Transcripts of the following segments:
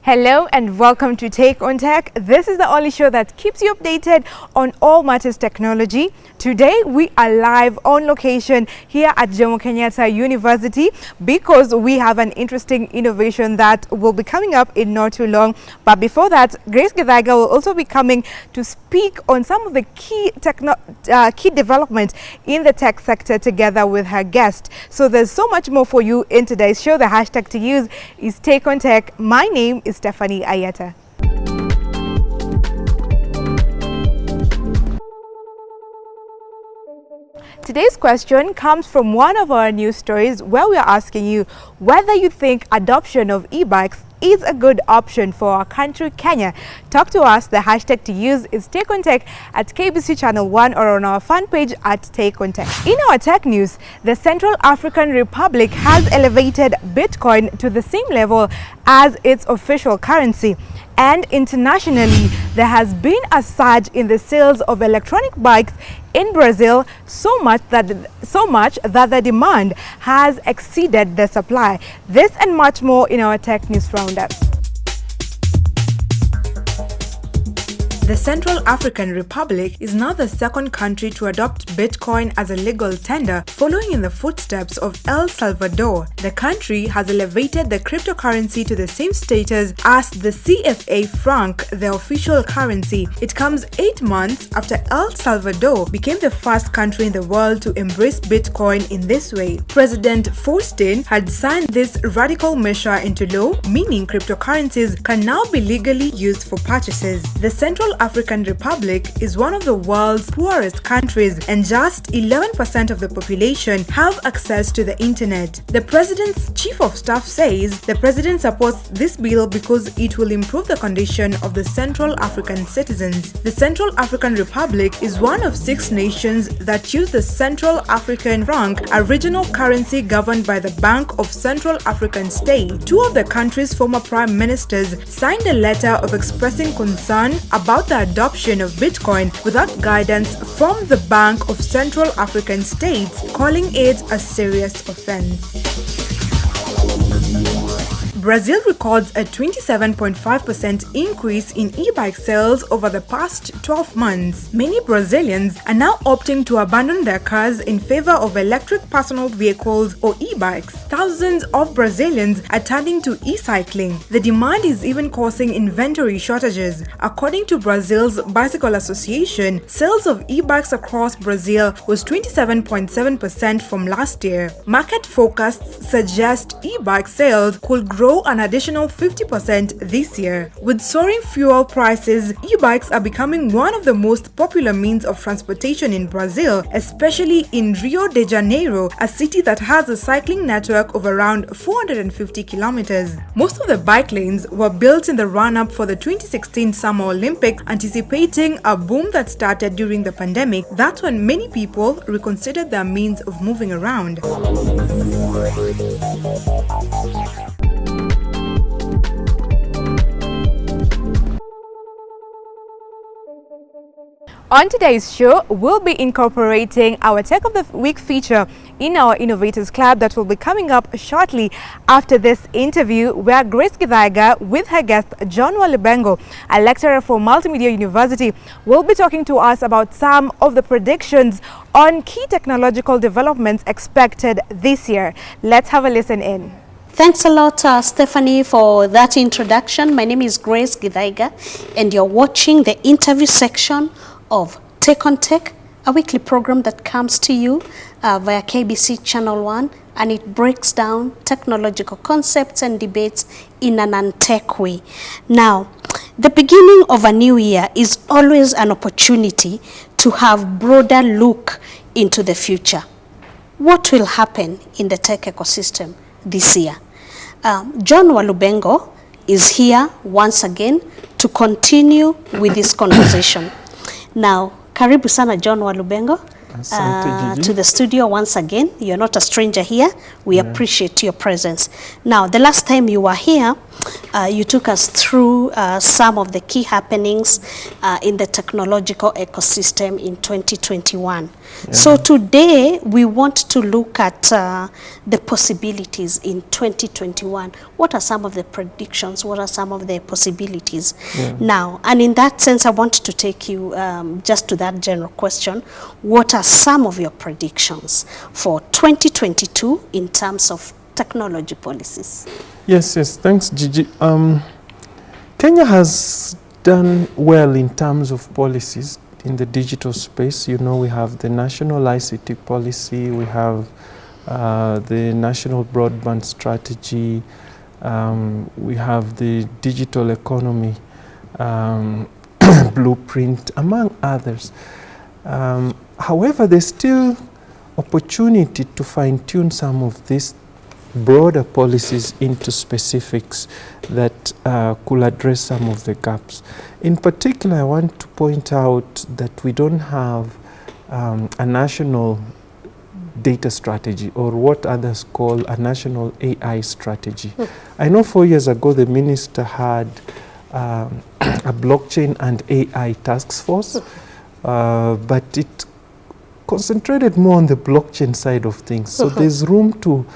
Hello and welcome to Take on Tech. This is the only show that keeps you updated on all matters technology. Today we are live on location here at Jomo Kenyatta University because we have an interesting innovation that will be coming up in not too long. But before that, Githaiga will also be coming to speak on some of the key developments in the tech sector together with her guest. So there's so much more for you in today's show. The hashtag to use is Take on Tech. My name is Ayieta. Today's question comes from one of our news stories where we are asking you whether you think adoption of e-bikes is a good option for our country, Kenya. Talk to us. The hashtag to use is Take on Tech at KBC Channel 1 or on our fan page at Take on Tech. In our tech news, the Central African Republic has elevated Bitcoin to the same level as its official currency. And internationally, there has been a surge in the sales of electronic bikes in Brazil, so much that the demand has exceeded the supply. This and much more in our tech news roundup. The Central African Republic is now the second country to adopt Bitcoin as a legal tender, following in the footsteps of El Salvador. The country has elevated the cryptocurrency to the same status as the CFA franc, the official currency. It comes 8 months after El Salvador became the first country in the world to embrace Bitcoin in this way. President Faustin had signed this radical measure into law, meaning cryptocurrencies can now be legally used for purchases. The Central African Republic is one of the world's poorest countries, and just 11% of the population have access to the internet. The president's chief of staff says the president supports this bill because it will improve the condition of the Central African citizens. The Central African Republic is one of 6 nations that use the Central African franc, a regional currency governed by the Bank of Central African State. 2 of the country's former prime ministers signed a letter of expressing concern about the adoption of Bitcoin without guidance from the Bank of Central African States, calling it a serious offense. Brazil records a 27.5% increase in e-bike sales over the past 12 months. Many Brazilians are now opting to abandon their cars in favor of electric personal vehicles or e-bikes. Thousands of Brazilians are turning to e-cycling. The demand is even causing inventory shortages. According to Brazil's Bicycle Association, sales of e-bikes across Brazil was 27.7% from last year. Market forecasts suggest e-bike sales could grow an additional 50% this year. With soaring fuel prices, e-bikes are becoming one of the most popular means of transportation in Brazil, especially in Rio de Janeiro, a city that has a cycling network of around 450 kilometers. Most of the bike lanes were built in the run-up for the 2016 Summer Olympics, anticipating a boom that started during the pandemic. That's when many people reconsidered their means of moving around. On today's show, we'll be incorporating our Tech of the Week feature in our Innovators Club that will be coming up shortly after this interview, where Githaiga with her guest John Walubengo, a lecturer for Multimedia University, will be talking to us about some of the predictions on key technological developments expected this year. Let's have a listen in. Thanks a lot, Stephanie, for that introduction. My name is Githaiga, and you're watching the interview section of Take on Tech, a weekly program that comes to you via KBC Channel 1, and it breaks down technological concepts and debates in an untech way. Now, the beginning of a new year is always an opportunity to have broader look into the future. What will happen in the tech ecosystem this year? John Walubengo is here once again to continue with this conversation. Now, karibu sana John Walubengo to the studio once again. You're not a stranger here. We appreciate your presence. Now, the last time you were here, You took us through some of the key happenings in the technological ecosystem in 2021. Yeah. So today we want to look at the possibilities in 2021. What are some of the predictions? What are some of the possibilities now? And in that sense, I want to take you just to that general question. What are some of your predictions for 2022 in terms of technology policies? Yes, thanks, Gigi. Kenya has done well in terms of policies in the digital space. You know, we have the national ICT policy, we have the national broadband strategy, we have the digital economy blueprint, among others. However, there's still opportunity to fine-tune some of these broader policies into specifics that could address some of the gaps. In particular, I want to point out that we don't have a national data strategy, or what others call a national AI strategy. I know 4 years ago the minister had a blockchain and AI task force, but it concentrated more on the blockchain side of things. So there's room to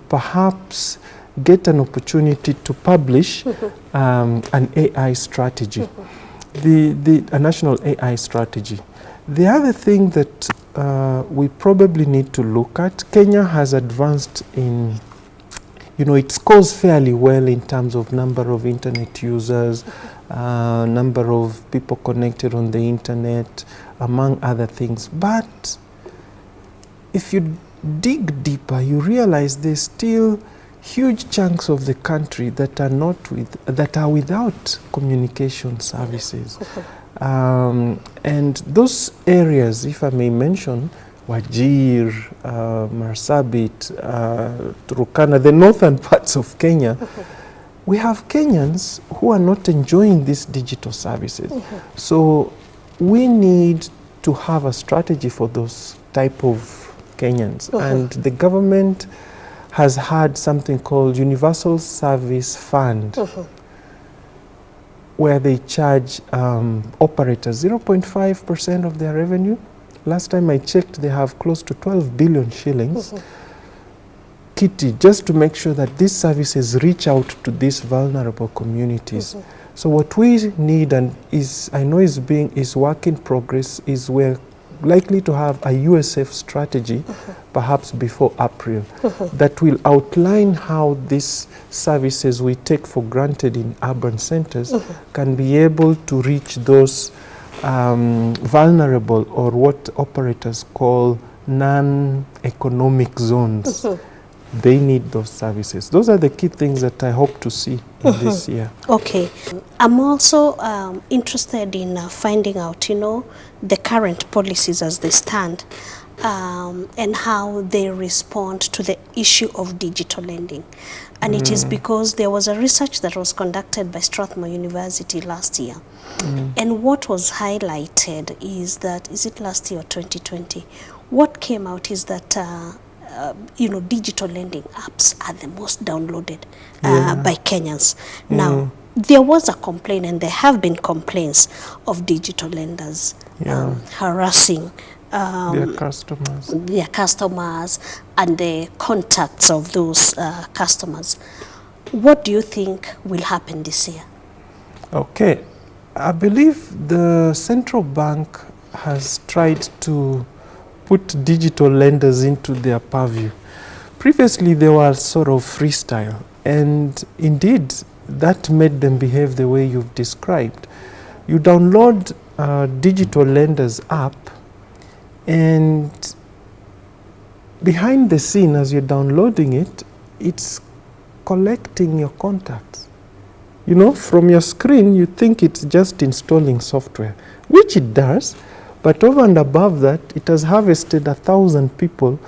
perhaps get an opportunity to publish an AI strategy, a national AI strategy. The other thing that we probably need to look at, Kenya has advanced in, you know, it scores fairly well in terms of number of internet users, number of people connected on the internet, among other things. But if you dig deeper, you realize there's still huge chunks of the country that are without communication services. And those areas, if I may mention, Wajir, Marsabit, Turkana, the northern parts of Kenya, we have Kenyans who are not enjoying these digital services. So we need to have a strategy for those type of Kenyans. And the government has had something called Universal Service Fund, where they charge operators 0.5% of their revenue. Last time I checked, they have close to 12 billion shillings kitty, just to make sure that these services reach out to these vulnerable communities. So what we need, and I know is work in progress, is we're likely to have a USF strategy, perhaps before April, that will outline how these services we take for granted in urban centers can be able to reach those vulnerable, or what operators call non-economic zones. They need those services. Those are the key things that I hope to see in this year. Okay. I'm also interested in finding out, you know, the current policies as they stand, and how they respond to the issue of digital lending. And it is because there was a research that was conducted by Strathmore University last year. And what was highlighted is that, is it last year or 2020? What came out is that you know, digital lending apps are the most downloaded by Kenyans. Now, there was a complaint, and there have been complaints of digital lenders harassing their customers and the contacts of those customers. What do you think will happen this year? Okay, I believe the central bank has tried to put digital lenders into their purview. Previously, they were sort of freestyle, and indeed, that made them behave the way you've described. You download digital lenders app, and behind the scene, as you're downloading it, it's collecting your contacts. You know, from your screen, you think it's just installing software, which it does. But over and above that, it has harvested 1,000 people,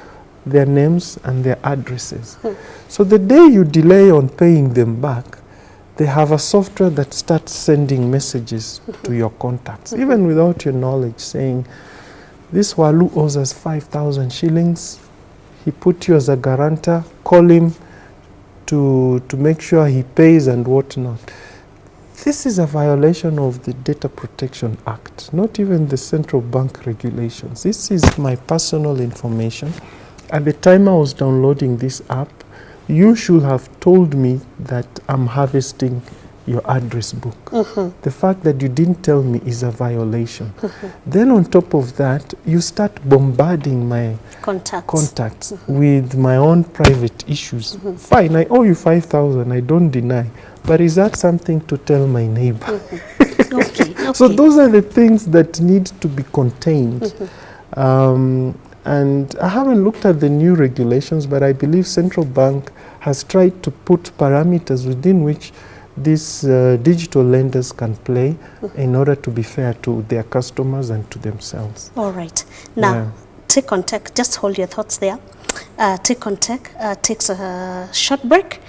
their names and their addresses. So the day you delay on paying them back, they have a software that starts sending messages to your contacts, even without your knowledge, saying, this Walu owes us 5,000 shillings. He put you as a guarantor. Call him to make sure he pays and whatnot. This is a violation of the Data Protection Act, not even the central bank regulations. This is my personal information. At the time I was downloading this app, you should have told me that I'm harvesting your address book. The fact that you didn't tell me is a violation. Then on top of that, you start bombarding my contacts with my own private issues. Fine, I owe you 5,000, I don't deny. But is that something to tell my neighbor? Okay. So those are the things that need to be contained. And I haven't looked at the new regulations, but I believe central bank has tried to put parameters within which these digital lenders can play in order to be fair to their customers and to themselves. All right. Now, Take on Tech, just hold your thoughts there. Take on Tech takes a short break.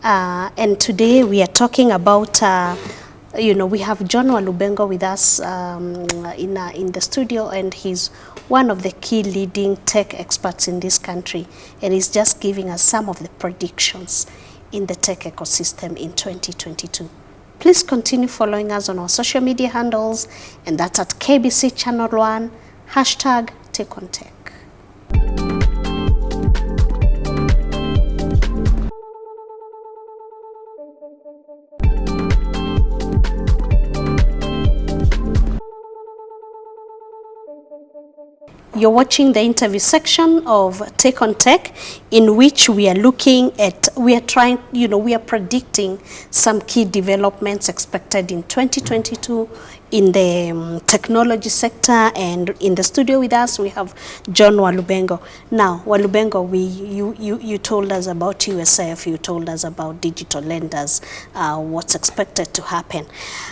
And today we are talking about, we have John Walubengo with us in the studio, and he's one of the key leading tech experts in this country. And he's just giving us some of the predictions in the tech ecosystem in 2022. Please continue following us on our social media handles, and that's at KBC Channel 1, #TakeOnTech. You're watching the interview section of Take on Tech, in which we are looking at, we are predicting some key developments expected in 2022 in the technology sector. And in the studio with us, we have John Walubengo. Now, Walubengo, you told us about USF, you told us about digital lenders, what's expected to happen.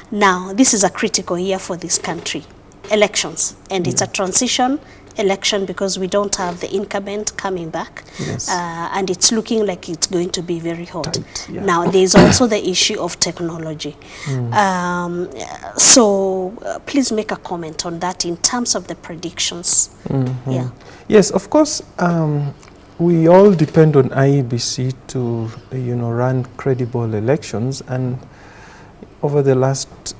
Now, this is a critical year for this country. Elections, and it's a transition election because we don't have the incumbent coming back. Yes. And it's looking like it's going to be very hot. Tight, yeah. Now, there's also the issue of technology. So please make a comment on that in terms of the predictions. Yeah. Yes, of course, we all depend on IEBC to, run credible elections, and over the last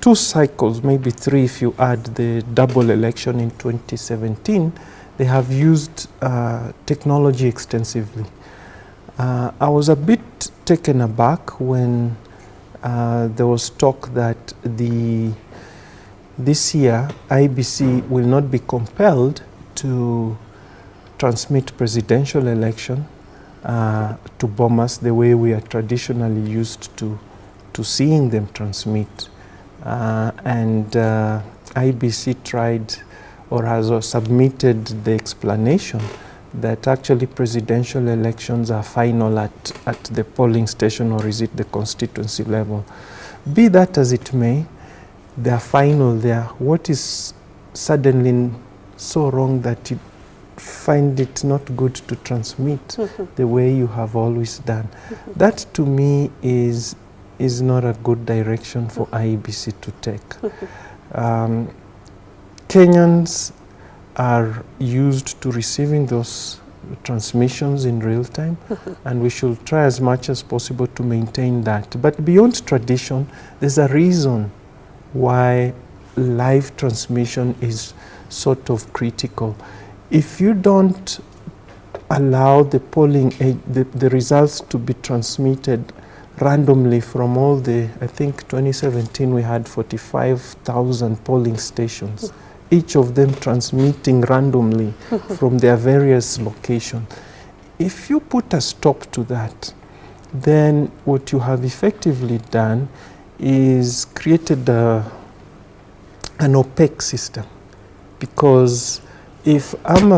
2 cycles, maybe 3 if you add the double election in 2017, they have used technology extensively. I was a bit taken aback when there was talk that this year IEBC will not be compelled to transmit presidential election to Bomas the way we are traditionally used to seeing them transmit. And IEBC tried or has submitted the explanation that actually presidential elections are final at the polling station, or is it the constituency level. Be that as it may, they are final there. What is suddenly so wrong that you find it not good to transmit the way you have always done? That to me is not a good direction for IEBC to take. Kenyans are used to receiving those transmissions in real time, and we should try as much as possible to maintain that. But beyond tradition, there's a reason why live transmission is sort of critical. If you don't allow the polling, the results to be transmitted randomly from all the, I think 2017 we had 45,000 polling stations, each of them transmitting randomly from their various locations. If you put a stop to that, then what you have effectively done is created an opaque system. Because if I'm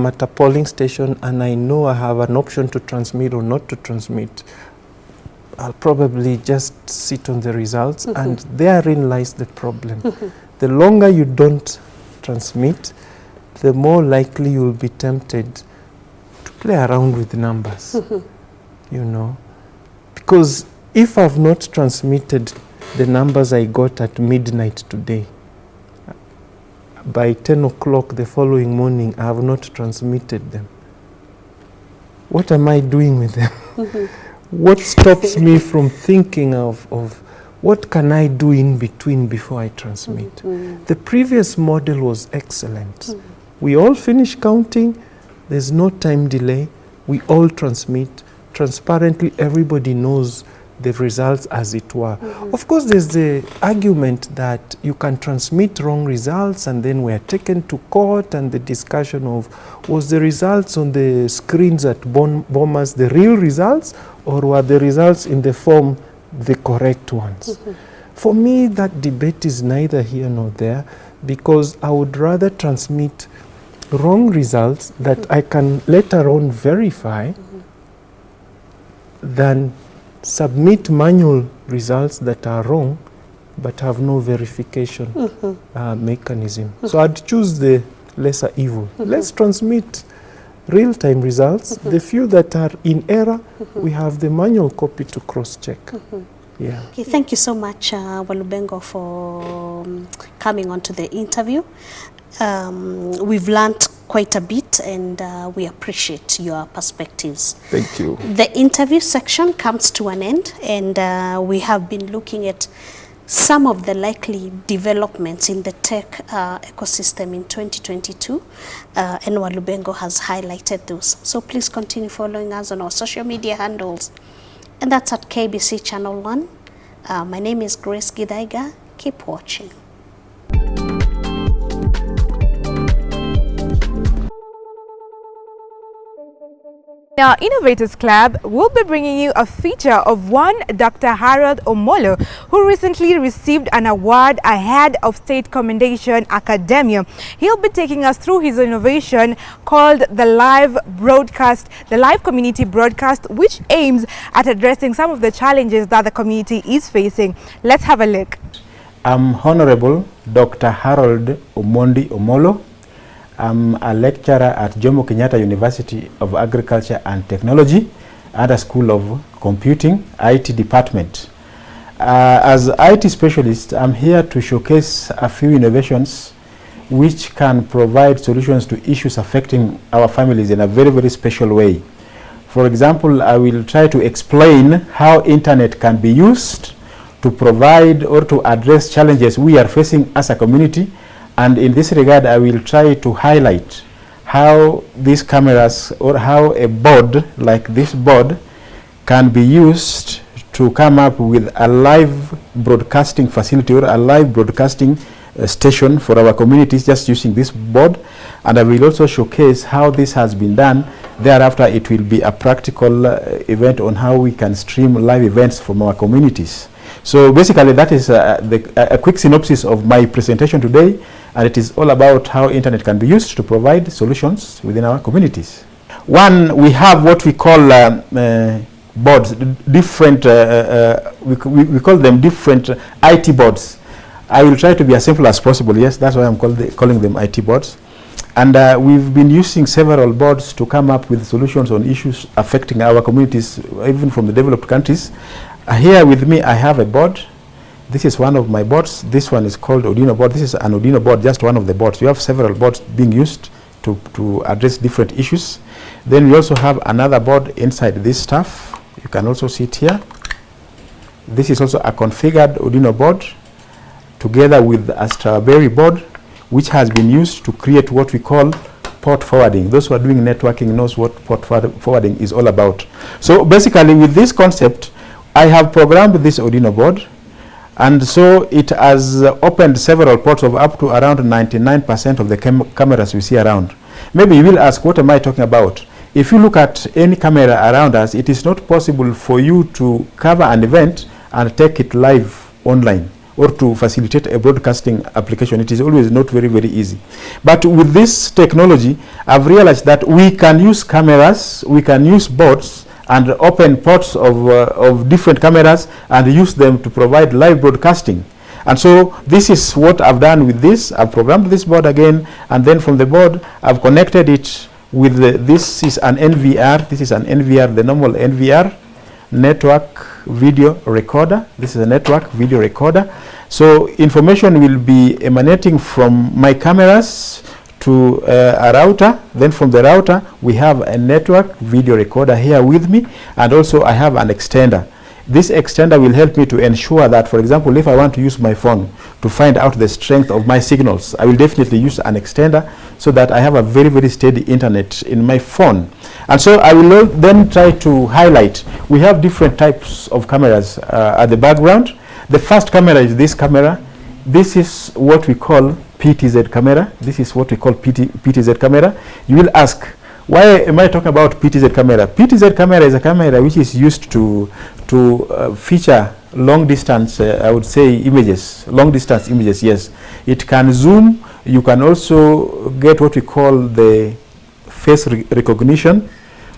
at a polling station and I know I have an option to transmit or not to transmit, I'll probably just sit on the results, and therein lies the problem. The longer you don't transmit, the more likely you'll be tempted to play around with numbers, Because if I've not transmitted the numbers I got at midnight today, by 10 o'clock the following morning, I have not transmitted them. What am I doing with them? what stops me from thinking of what can I do in between before I transmit? The previous model was excellent. We all finish counting, there's no time delay, we all transmit. Transparently, everybody knows the results as it were. Of course, there's the argument that you can transmit wrong results and then we're taken to court, and the discussion of, was the results on the screens at Bombers the real results, or were the results in the form the correct ones? For me, that debate is neither here nor there, because I would rather transmit wrong results that I can later on verify than submit manual results that are wrong but have no verification mechanism. So I'd choose the lesser evil. Let's transmit real-time results. The few that are in error, we have the manual copy to cross-check. Yeah. Okay, thank you so much, Walubengo, for coming on to the interview. We've learned quite a bit, and we appreciate your perspectives. Thank you. The interview section comes to an end, and we have been looking at some of the likely developments in the tech ecosystem in 2022, and Walubengo has highlighted those. So please continue following us on our social media handles, and that's at KBC Channel 1. My name is Grace Githaiga. Keep watching. In our Innovators Club, we'll be bringing you a feature of one Dr. Harold Omolo, who recently received an award ahead of State Commendation Academia. He'll be taking us through his innovation called the live community broadcast, which aims at addressing some of the challenges that the community is facing. Let's have a look. I'm Honorable Dr. Harold Omondi Omolo. I'm a lecturer at Jomo Kenyatta University of Agriculture and Technology at a School of Computing, IT department. As IT specialist, I'm here to showcase a few innovations which can provide solutions to issues affecting our families in a very, very special way. For example, I will try to explain how internet can be used to provide or to address challenges we are facing as a community. And in this regard, I will try to highlight how these cameras, or how a board like this board can be used to come up with a live broadcasting facility or a live broadcasting station for our communities just using this board. And I will also showcase how this has been done. Thereafter, it will be a practical event on how we can stream live events from our communities. So basically, that is a quick synopsis of my presentation today, and it is all about how internet can be used to provide solutions within our communities. One, we have what we call boards, different, we call them different IT boards. I will try to be as simple as possible. Yes, that's why I'm calling them IT boards. And we've been using several boards to come up with solutions on issues affecting our communities, even from the developed countries. Here with me, I have a board. This is one of my boards. This one is called Arduino board. This is an Arduino board, just one of the boards. We have several boards being used to address different issues. Then we also have another board inside this stuff. You can also see it here. This is also a configured Arduino board together with a Strawberry board, which has been used to create what we call port forwarding. Those who are doing networking knows what port forwarding is all about. So basically, with this concept, I have programmed this Arduino board, and so it has opened several ports of up to around 99% of the cameras we see around. Maybe you will ask, what am I talking about? If you look at any camera around us, it is not possible for you to cover an event and take it live online, or to facilitate a broadcasting application. It is always not very, very easy. But with this technology, I've realized that we can use cameras, we can use boards, and open ports of different cameras and use them to provide live broadcasting. And so this is what I've done with this. I've programmed this board again, and then from the board, I've connected it with this is an NVR. This is an NVR, the normal NVR, network video recorder. This is a network video recorder. So information will be emanating from my cameras to a router. Then from the router we have a network video recorder here with me, and also I have an extender. This extender will help me to ensure that, for example, if I want to use my phone to find out the strength of my signals, I will definitely use an extender so that I have a very, very steady internet in my phone. And so I will then try to highlight. We have different types of cameras at the background. The first camera is this camera. This is what we call PTZ camera. This is what we call PTZ camera. You will ask, why am I talking about PTZ camera? PTZ camera is a camera which is used to feature long distance, I would say, images, long distance images, yes. It can zoom. You can also get what we call the face recognition,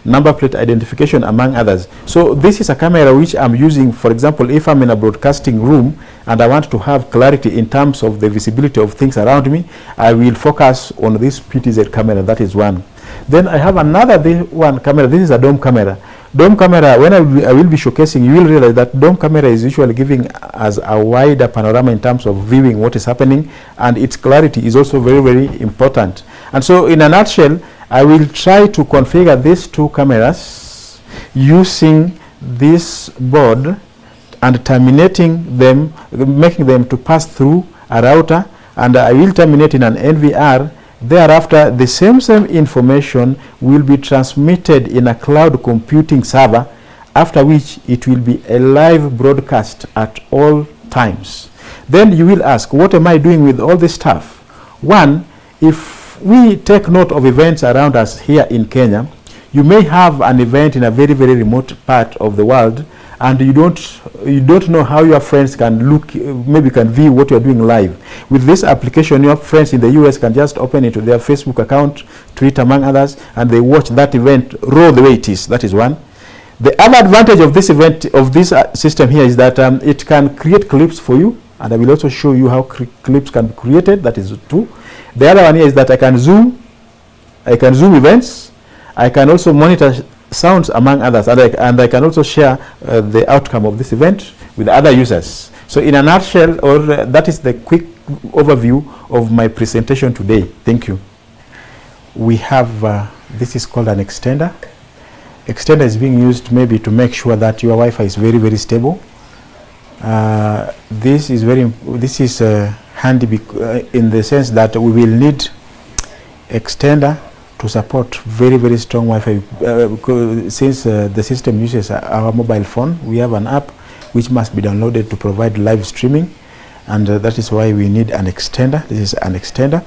number plate identification, among others. So this is a camera which I'm using, for example, if I'm in a broadcasting room and I want to have clarity in terms of the visibility of things around me, I will focus on this PTZ camera. That is one. Then I have another one camera. This is a dome camera. Dome camera, when I will be showcasing, you will realize that dome camera is usually giving us a wider panorama in terms of viewing what is happening, and its clarity is also very, very important. And so in a nutshell, I will try to configure these two cameras using this board and terminating them, making them to pass through a router, and I will terminate in an NVR. Thereafter, the same information will be transmitted in a cloud computing server, after which it will be a live broadcast at all times. Then you will ask, what am I doing with all this stuff? One, if we take note of events around us here in Kenya, you may have an event in a very, very remote part of the world, and you don't know how your friends can look, maybe can view what you're doing live. With this application, your friends in the US can just open it to their Facebook account, Twitter, among others, and they watch that event raw the way it is. That is one. The other advantage of this event, of this system here, is that it can create clips for you, and I will also show you how clips can be created. That is two. The other one here is that I can zoom events. I can also monitor sounds, among others, and I can also share the outcome of this event with other users. So in a nutshell, that is the quick overview of my presentation today. Thank you. We have, this is called an extender. Extender is being used maybe to make sure that your Wi-Fi is very, very stable. This is handy in the sense that we will need extender to support very, very strong Wi-Fi, since the system uses our mobile phone. We have an app which must be downloaded to provide live streaming, and that is why we need an extender. This is an extender.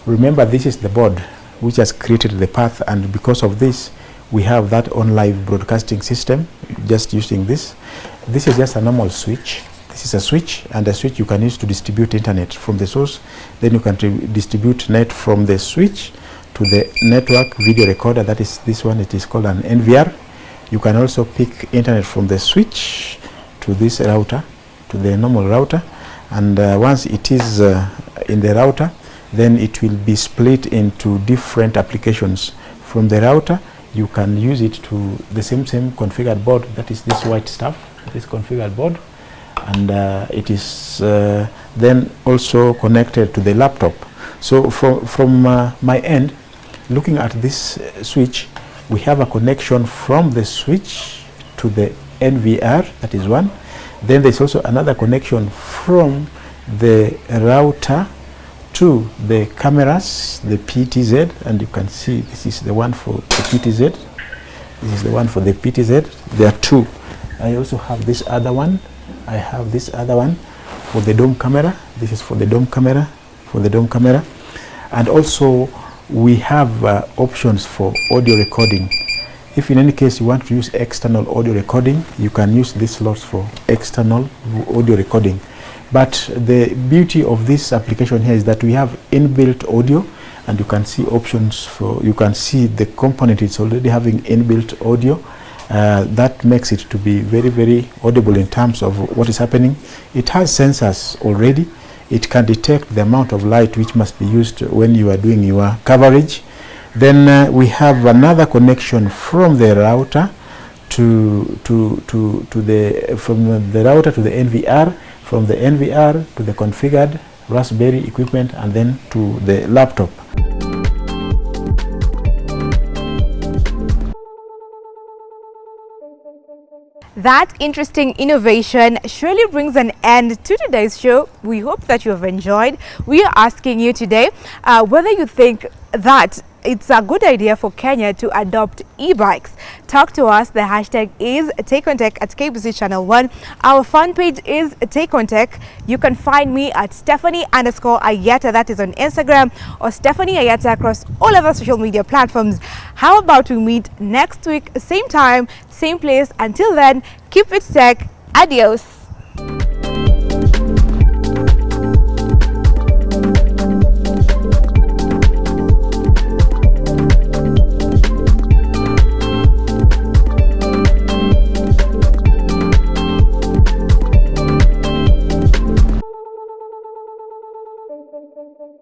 Remember, this is the board which has created the path, and because of this we have that on live broadcasting system just using this. This is just a normal switch. This is a switch, and a switch you can use to distribute internet from the source. Then you can distribute net from the switch to the network video recorder. That is this one. It is called an NVR. You can also pick internet from the switch to this router, to the normal router, and once it is in the router, then it will be split into different applications. From the router, you can use it to the same configured board. That is this white stuff, this configured board, and it is then also connected to the laptop. So from my end, looking at this switch, we have a connection from the switch to the NVR. That is one. Then there's also another connection from the router to the cameras, the PTZ, and you can see this is the one for the PTZ. This is the one for the PTZ. There are two. I also have this other one. I have this other one for the dome camera. This is for the dome camera, and also we have options for audio recording. If in any case you want to use external audio recording, you can use these slots for external audio recording. But the beauty of this application here is that we have inbuilt audio, and you can see options for, you can see the component is already having inbuilt audio. That makes it to be very, very audible in terms of what is happening. It has sensors already. It can detect the amount of light which must be used when you are doing your coverage. Then we have another connection from the router to the router to the NVR, from the NVR to the configured Raspberry equipment, and then to the laptop. That interesting innovation surely brings an end to today's show. We hope that you have enjoyed. We are asking you today whether you think that it's a good idea for Kenya to adopt e-bikes. Talk to us. The hashtag is TakeOnTech at KBC Channel 1. Our fan page is TakeOnTech. You can find me at Stephanie_Ayieta, that is on Instagram, or Stephanie Ayieta across all other social media platforms. How about we meet next week, same time, same place. Until then, keep it tech. Adios.